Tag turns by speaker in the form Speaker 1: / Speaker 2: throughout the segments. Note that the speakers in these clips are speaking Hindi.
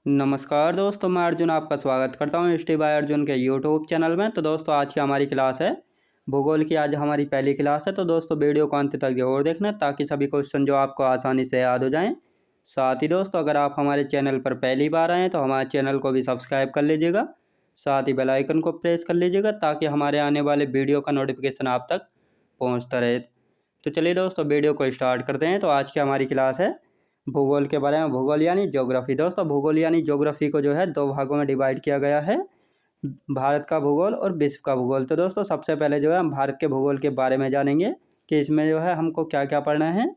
Speaker 1: नमस्कार दोस्तों, मैं अर्जुन आपका स्वागत करता हूँ स्टे बाय अर्जुन के यूट्यूब चैनल में। तो दोस्तों आज की हमारी क्लास है भूगोल की। आज हमारी पहली क्लास है, तो दोस्तों वीडियो को अंत तक जरूर देखना ताकि सभी क्वेश्चन जो आपको आसानी से याद हो जाएं। साथ ही दोस्तों अगर आप हमारे चैनल पर पहली बार आएँ तो हमारे चैनल को भी सब्सक्राइब कर लीजिएगा। साथ ही बेल आइकन को प्रेस कर लीजिएगा ताकि हमारे आने वाले वीडियो का नोटिफिकेशन आप तक पहुँचता रहे। तो चलिए दोस्तों वीडियो को स्टार्ट करते हैं। तो आज की हमारी क्लास है भूगोल के बारे में। भूगोल यानी ज्योग्राफी। दोस्तों भूगोल यानी ज्योग्राफी को जो है दो भागों में डिवाइड किया गया है, भारत का भूगोल और विश्व का भूगोल। तो दोस्तों सबसे पहले जो है हम भारत के भूगोल के बारे में जानेंगे कि इसमें जो है हमको क्या क्या पढ़ना है।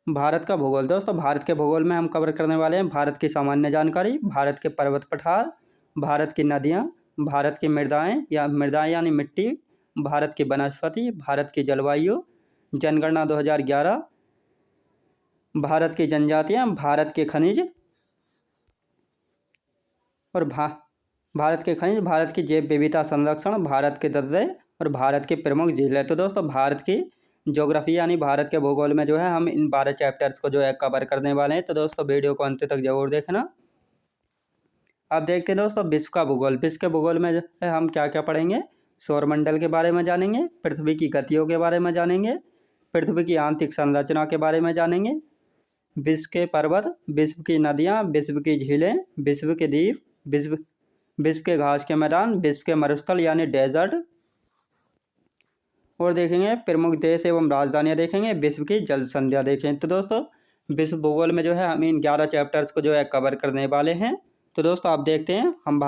Speaker 1: भारत का भूगोल। दोस्तों भारत के भूगोल में हम कवर करने वाले हैं भारत की सामान्य जानकारी, भारत के पर्वत पठार, भारत की नदियाँ, भारत की मृदाएँ यानी मिट्टी, भारत की वनस्पति, भारत की जलवायु, जनगणना 2011, भारत की जनजातियाँ, भारत के खनिज और भारत की जैव विविधता संरक्षण, भारत के दर्रे और भारत की प्रमुख झीलें। तो दोस्तों भारत की ज्योग्राफी यानी भारत के भूगोल में जो है हम इन 12 चैप्टर्स को जो है कवर करने वाले हैं। तो दोस्तों वीडियो को अंत तक जरूर देखना। अब देखते हैं दोस्तों विश्व का भूगोल। विश्व के भूगोल में जो है हम क्या क्या पढ़ेंगे। सौरमंडल के बारे में जानेंगे, पृथ्वी की गतियों के बारे में जानेंगे, पृथ्वी की आंतरिक संरचना के बारे में जानेंगे, विश्व के पर्वत, विश्व की नदियाँ, विश्व की झीलें, विश्व के द्वीप, विश्व के घास के मैदान, विश्व के मरुस्थल यानी डेजर्ट, और देखेंगे प्रमुख देश एवं राजधानियाँ देखेंगे, विश्व की जल संध्या देखें। तो दोस्तों विश्व भूगोल में जो है हम इन 11 चैप्टर्स को जो है कवर करने वाले हैं। तो दोस्तों आप देखते हैं हम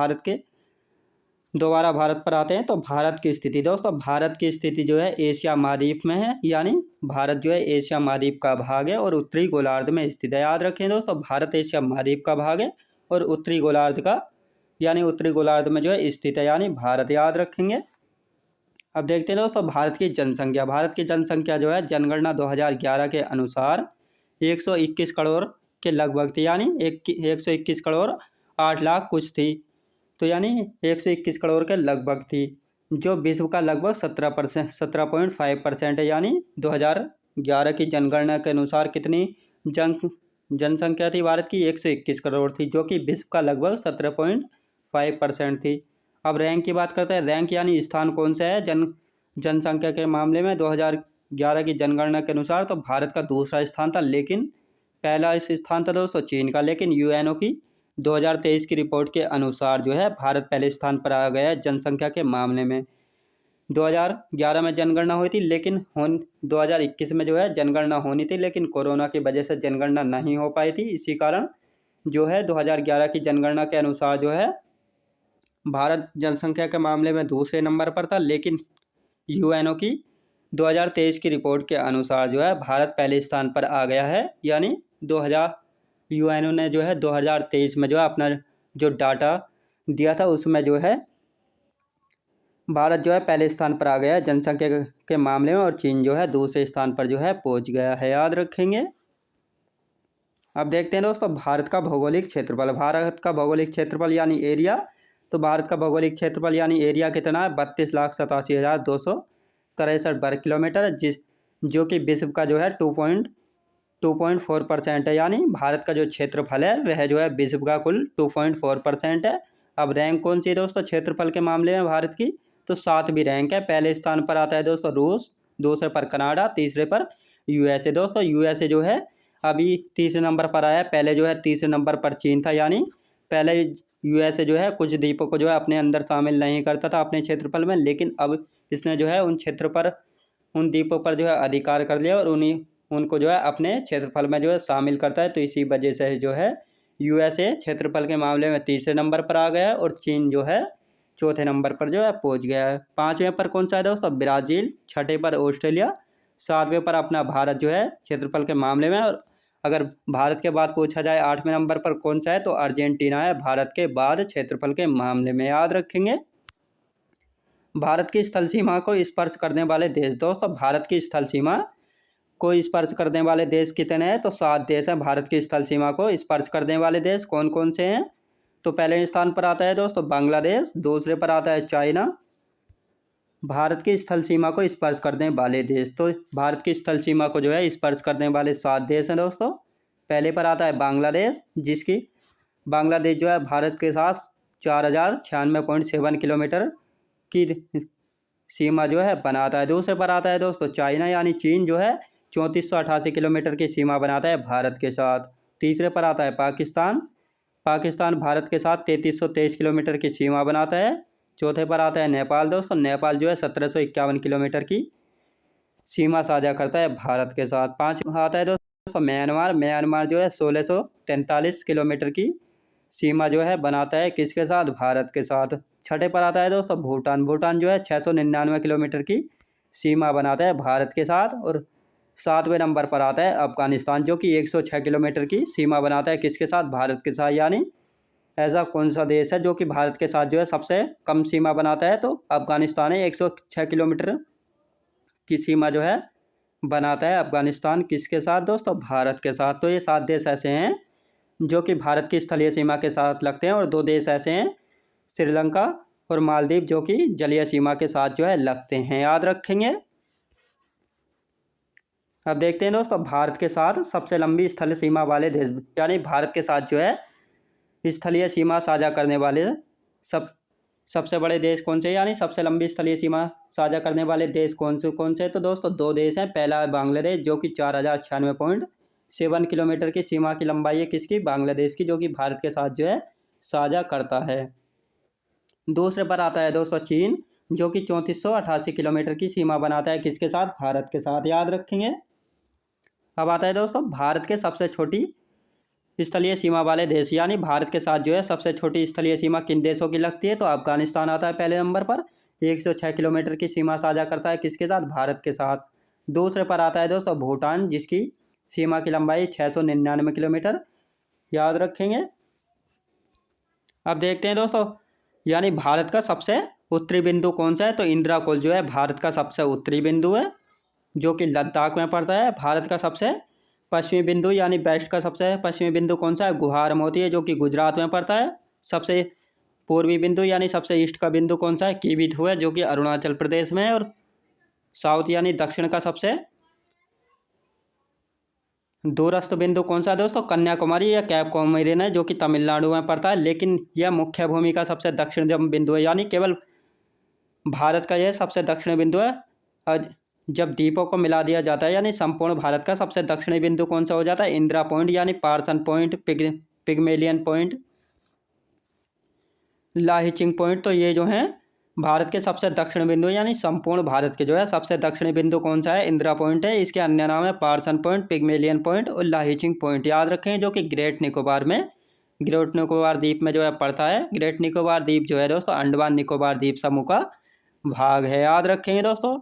Speaker 1: दोबारा भारत पर आते हैं। तो भारत की स्थिति। दोस्तों भारत की स्थिति जो है एशिया महाद्वीप में है, यानी भारत जो है एशिया महाद्वीप का भाग है और उत्तरी गोलार्ध में स्थित है। याद रखें दोस्तों भारत एशिया महाद्वीप का भाग है और उत्तरी गोलार्ध में जो है स्थित है, यानी भारत। याद रखेंगे। अब देखते हैं दोस्तों भारत की जनसंख्या। भारत की जनसंख्या जो है जनगणना 2011 के अनुसार 121 करोड़ के लगभग थी, यानी 121 करोड़ 8 लाख कुछ थी। तो यानी 121 करोड़ के लगभग थी, जो विश्व का लगभग 17.5% है। यानी 2011 की जनगणना के अनुसार कितनी जनसंख्या थी भारत की? 121 करोड़ थी, जो कि विश्व का लगभग 17.5% थी। अब रैंक की बात करते हैं। रैंक यानी स्थान कौन सा है जनसंख्या के मामले में 2011 की जनगणना के अनुसार? तो भारत का दूसरा स्थान था, लेकिन पहला स्थान था दोस्तों चीन का। लेकिन यूएनओ की 2023 की रिपोर्ट के अनुसार जो है भारत पहले स्थान पर आ गया है जनसंख्या के मामले में। 2011 में जनगणना हुई थी, लेकिन 2021 में जो है जनगणना होनी थी, लेकिन कोरोना की वजह से जनगणना नहीं हो पाई थी। इसी कारण जो है 2011 की जनगणना के अनुसार जो है भारत जनसंख्या के मामले में दूसरे नंबर पर था, लेकिन यूएनओ की 2023 की रिपोर्ट के अनुसार जो है भारत पहले स्थान पर आ गया है। यानी यूएनओ ने जो है 2023 में जो है अपना जो डाटा दिया था उसमें जो है भारत जो है पहले स्थान पर आ गया है जनसंख्या के मामले में, और चीन जो है दूसरे स्थान पर जो है पहुंच गया है। याद रखेंगे। अब देखते हैं दोस्तों भारत का भौगोलिक क्षेत्रफल। भारत का भौगोलिक क्षेत्रफल यानी एरिया। तो भारत का भौगोलिक क्षेत्रफल यानी एरिया कितना है? 32,87,263 वर्ग किलोमीटर, जो कि विश्व का जो है 2.4% है। यानी भारत का जो क्षेत्रफल है वह जो है विश्व का कुल 2.4% है। अब रैंक कौन सी है दोस्तों क्षेत्रफल के मामले में भारत की? तो 7वीं रैंक है। पहले स्थान पर आता है दोस्तों रूस, दूसरे पर कनाडा, तीसरे पर यूएसए। दोस्तों यूएसए जो है अभी तीसरे नंबर पर आया है। पहले जो है तीसरे नंबर पर चीन था, यानी पहले यूएसए जो है कुछ द्वीपों को जो है अपने अंदर शामिल नहीं करता था अपने क्षेत्रफल में, लेकिन अब इसने जो है उन द्वीपों पर जो है अधिकार कर लिया और उनको जो है अपने क्षेत्रफल में जो है शामिल करता है। तो इसी वजह से जो है यूएसए क्षेत्रफल के मामले में तीसरे नंबर पर आ गया है और चीन जो है चौथे नंबर पर जो है पहुंच गया है। 5वें पर कौन सा है दोस्तों? ब्राज़ील। 6ठे पर ऑस्ट्रेलिया। 7वें पर अपना भारत जो है क्षेत्रफल के मामले में। और अगर भारत के बाद पूछा जाए 8वें नंबर पर कौन सा है, तो अर्जेंटीना है भारत के बाद क्षेत्रफल के मामले में। याद रखेंगे। भारत की स्थल सीमा को स्पर्श करने वाले देश। दोस्तों भारत की स्थल सीमा को स्पर्श करने वाले देश कितने हैं? तो 7 देश हैं भारत की स्थल सीमा को स्पर्श करने वाले देश। कौन कौन से हैं? तो पहले स्थान पर आता है दोस्तों बांग्लादेश, दूसरे पर आता है चाइना। भारत की स्थल सीमा को स्पर्श करने वाले देश। तो भारत की स्थल सीमा को जो है स्पर्श करने वाले 7 देश हैं दोस्तों। पहले पर आता है बांग्लादेश, जिसकी बांग्लादेश जो है भारत के साथ 4096.7 किलोमीटर की सीमा जो है बनाता है। दूसरे पर आता है दोस्तों चाइना यानी चीन, जो है 3488 किलोमीटर की सीमा बनाता है भारत के साथ। तीसरे पर आता है पाकिस्तान, पाकिस्तान भारत के साथ 3323 किलोमीटर की सीमा बनाता है। चौथे पर आता है नेपाल दोस्तों, नेपाल जो है 1751 किलोमीटर की सीमा साझा करता है भारत के साथ। पाँच आता है दोस्तों म्यांमार, म्यांमार जो है 1643 किलोमीटर की सीमा जो है बनाता है किसके साथ, भारत के साथ। छठे पर आता है दोस्तों भूटान, भूटान जो है 699 किलोमीटर की सीमा बनाता है भारत के साथ। और सातवें नंबर पर आता है अफगानिस्तान, जो कि 106 किलोमीटर की सीमा बनाता है किसके साथ, भारत के साथ। यानी ऐसा कौन सा देश है जो कि भारत के साथ जो है सबसे कम सीमा बनाता है, तो अफगानिस्तान है। 106 किलोमीटर की सीमा जो है बनाता है अफगानिस्तान किसके साथ दोस्तों, भारत के साथ। तो ये 7 देश ऐसे हैं जो कि भारत की स्थलीय सीमा के साथ लगते हैं, और 2 देश ऐसे हैं श्रीलंका और मालदीव, जो कि जलीय सीमा के साथ जो है लगते हैं, याद रखेंगे। अब देखते हैं दोस्तों भारत के साथ सबसे लंबी स्थलीय सीमा वाले देश, यानी भारत के साथ जो है स्थलीय सीमा साझा करने वाले सबसे बड़े देश कौन से, यानी सबसे लंबी स्थलीय सीमा साझा करने वाले देश कौन से। तो दोस्तों 2 देश हैं। पहला है बांग्लादेश, जो कि 4096.7 किलोमीटर की सीमा की लंबाई है किसकी, बांग्लादेश की, जो कि भारत के साथ जो है साझा करता है। दूसरे पर आता है दोस्तों चीन, जो कि 3488 किलोमीटर की सीमा बनाता है किसके साथ, भारत के साथ, याद रखेंगे। अब आता है दोस्तों भारत के सबसे छोटी स्थलीय सीमा वाले देश, यानी भारत के साथ जो है सबसे छोटी स्थलीय सीमा किन देशों की लगती है, तो अफगानिस्तान आता है पहले नंबर पर, 106 किलोमीटर की सीमा साझा करता है किसके साथ, भारत के साथ। दूसरे पर आता है दोस्तों भूटान, जिसकी सीमा की लंबाई 699 किलोमीटर, याद रखेंगे। अब देखते हैं दोस्तों यानी भारत का सबसे उत्तरी बिंदु कौन सा है, तो इंदिरा कोल जो है भारत का सबसे उत्तरी बिंदु है, जो कि लद्दाख में पड़ता है। भारत का सबसे पश्चिमी बिंदु यानी वेस्ट का सबसे पश्चिमी बिंदु कौन सा है, गुहार मोती है, जो कि गुजरात में पड़ता है। सबसे पूर्वी बिंदु यानी सबसे ईस्ट का बिंदु कौन सा है, कीविथु है, जो कि अरुणाचल प्रदेश में है। और साउथ यानी दक्षिण का सबसे दूरस्थ बिंदु कौन सा है दोस्तों, कन्याकुमारी या कैप कॉमोरिन है, जो कि तमिलनाडु में पड़ता है। लेकिन यह मुख्य भूमि का सबसे दक्षिण बिंदु है, यानी केवल भारत का यह सबसे दक्षिणी बिंदु है। और जब द्वीपों को मिला दिया जाता है यानी संपूर्ण भारत का सबसे दक्षिणी बिंदु कौन सा हो जाता है, इंदिरा पॉइंट, यानी Parson point, Pygmalion point, Lahiching point. तो ये जो हैं भारत के सबसे दक्षिण बिंदु, यानी संपूर्ण भारत के जो है सबसे दक्षिणी बिंदु कौन सा है, इंदिरा पॉइंट है। इसके अन्य नाम है पार्सन पॉइंट, पिगमेलियन पॉइंट और लाहिचिंग पॉइंट, याद रखें, जो कि ग्रेट निकोबार द्वीप में जो है पड़ता है। ग्रेट निकोबार द्वीप जो है दोस्तों अंडमान निकोबार द्वीप समूह का भाग है, याद रखेंगे दोस्तों।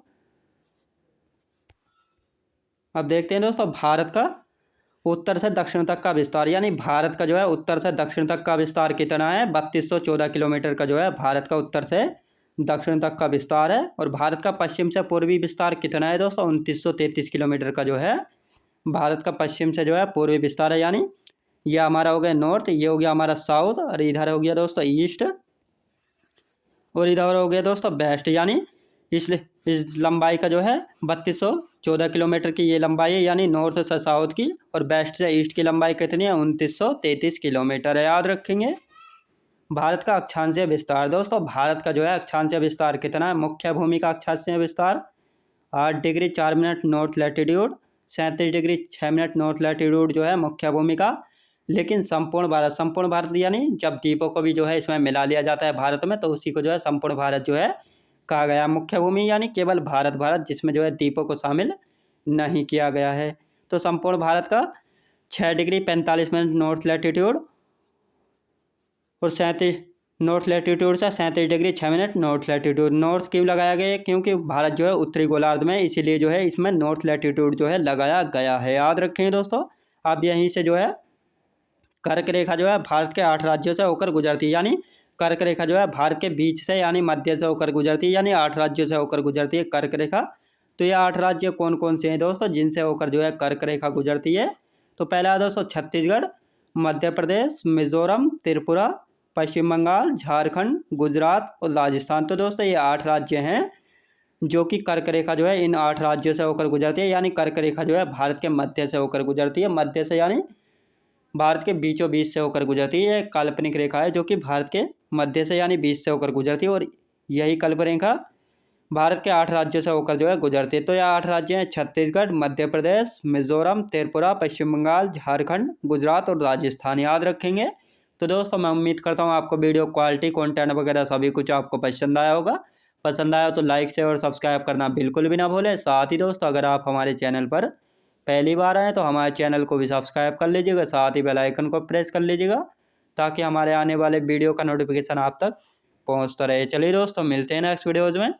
Speaker 1: अब देखते हैं दोस्तों भारत का उत्तर से दक्षिण तक का विस्तार, यानी भारत का जो है उत्तर से दक्षिण तक का विस्तार कितना है, 3214 किलोमीटर का जो है भारत का उत्तर से दक्षिण तक का विस्तार है। और भारत का पश्चिम से पूर्वी विस्तार कितना है दोस्तों, 2933 किलोमीटर का जो है भारत का पश्चिम से जो है पूर्वी विस्तार है। यानी ये हमारा हो गया नॉर्थ, ये हो गया हमारा साउथ, और इधर हो गया दोस्तों ईस्ट, और इधर हो गया दोस्तों वेस्ट। यानी इस लंबाई का जो है 3214 किलोमीटर की ये लंबाई है, यानी नॉर्थ से साउथ की। और वेस्ट से ईस्ट की लंबाई कितनी है, 2933 किलोमीटर है, याद रखेंगे। भारत का अक्षांशीय विस्तार दोस्तों, भारत का जो है अक्षांशीय विस्तार कितना है, मुख्य भूमि का अक्षांशीय विस्तार 8 degree 4 minute north latitude, 37 degree 6 minute north latitude जो है मुख्य भूमि का। लेकिन संपूर्ण भारत यानी जब द्वीपों को भी जो है इसमें मिला लिया जाता है भारत में, तो उसी को जो है संपूर्ण भारत जो है कहा गया। मुख्य भूमि यानी केवल भारत जिसमें जो है द्वीपों को शामिल नहीं किया गया है। तो संपूर्ण भारत का 6 डिग्री 45 मिनट नॉर्थ लैटिट्यूड और 37 नॉर्थ लैटिट्यूड से 37 degree 6 minute north latitude. North क्यों लगाया गया है, क्योंकि भारत जो है उत्तरी गोलार्ध में, इसीलिए जो है इसमें नॉर्थ लैटिट्यूड जो है लगाया गया है, याद रखें दोस्तों। अब यहीं से जो है कर्क रेखा जो है भारत के 8 राज्यों से होकर गुजरती है, यानी कर्क रेखा जो है भारत के बीच से यानी मध्य से होकर गुजरती है, यानी 8 राज्यों से होकर गुजरती है कर्क रेखा। तो ये 8 राज्य कौन कौन से हैं दोस्तों जिनसे होकर जो है कर्क रेखा गुजरती है, तो पहला है दोस्तों छत्तीसगढ़, मध्य प्रदेश, मिजोरम, त्रिपुरा, पश्चिम बंगाल, झारखंड, गुजरात और राजस्थान। तो दोस्तों ये 8 राज्य हैं जो कि कर्क रेखा जो है इन 8 राज्यों से होकर गुजरती है, यानी कर्क रेखा जो है भारत के मध्य से होकर गुजरती है। मध्य से यानी भारत के बीचों बीच से होकर गुजरती है। एक काल्पनिक रेखा है जो कि भारत के मध्य से यानी बीच से होकर गुजरती है, और यही काल्पनिक रेखा भारत के 8 राज्यों से होकर जो है गुजरती है। तो यह 8 राज्य हैं छत्तीसगढ़, मध्य प्रदेश, मिजोरम, त्रिपुरा, पश्चिम बंगाल, झारखंड, गुजरात और राजस्थान। याद रखेंगे। तो दोस्तों मैं उम्मीद करता हूँ आपको वीडियो क्वालिटी, कंटेंट वगैरह सभी कुछ आपको पसंद आया होगा। पसंद आया तो लाइक शेयर और सब्सक्राइब करना बिल्कुल भी ना भूलें। साथ ही दोस्तों अगर आप हमारे चैनल पर पहली बार आए तो हमारे चैनल को भी सब्सक्राइब कर लीजिएगा, साथ ही बेल आइकन को प्रेस कर लीजिएगा ताकि हमारे आने वाले वीडियो का नोटिफिकेशन आप तक पहुंचता रहे। चलिए दोस्तों मिलते हैं नेक्स्ट वीडियोज़ में।